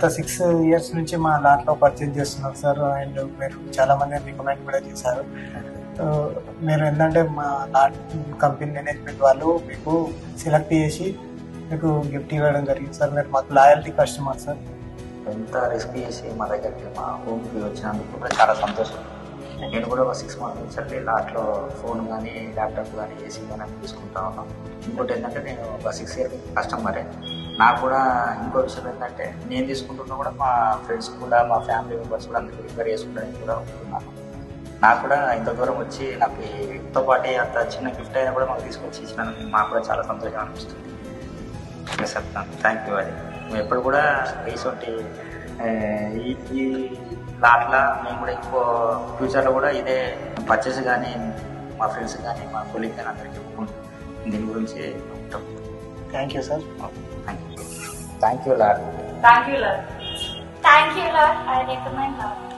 గత 6 years నుంచి మా లాట్లో పర్చేజ్ చేస్తున్నారు సార్. అండ్ మీరు చాలా మంది రికమెండ్ కూడా చేశారు. మీరు ఏంటంటే మా లాట్ కంపెనీ మేనేజ్మెంట్ వాళ్ళు మీకు సెలెక్ట్ చేసి మీకు గిఫ్ట్ ఇవ్వడం జరిగింది సార్. మీరు మాకు లాయల్టీ కస్టమర్ సార్. ఎంత రిస్క్ చేసి మా దగ్గరికి మా హోమ్కి వచ్చినందుకు కూడా చాలా సంతోషం. నేను కూడా ఒక 6 months నుంచి లాట్లో ఫోన్ కానీ ల్యాప్టాప్ కానీ ఏసీ కానీ తీసుకుంటా ఉన్నాను. ఇంకోటి ఏంటంటే నేను ఒక 6 years కస్టమరే. నాకు కూడా ఇంకో విషయం ఏంటంటే నేను తీసుకుంటున్నా కూడా మా ఫ్రెండ్స్ కూడా మా ఫ్యామిలీ మెంబర్స్ కూడా అందరికీ రిఫర్ చేసుకుంటానికి కూడా ఉంటున్నాను. నాకు కూడా ఇంత దూరం వచ్చి నాకు ఇంతో పాటు అంత చిన్న గిఫ్ట్ అయినా కూడా మాకు తీసుకొచ్చి ఇచ్చినందుకు మాకు కూడా చాలా సంతోషం అనిపిస్తుంది. Okay sir, thank you. అది మేము ఎప్పుడు కూడా ఇటువంటి ఈ లాట్లా మేము కూడా ఇంకో ఫ్యూచర్లో కూడా ఇదే పర్చేస్ కానీ మా ఫ్రెండ్స్ కానీ మా కొలీగ్ కానీ అందరికీ చెప్పుకుంటాం దీని గురించి ఉంటాం. Thank you sir. Thank you lot. Thank you, Lord. Thank you, Lord. I recommend Lord.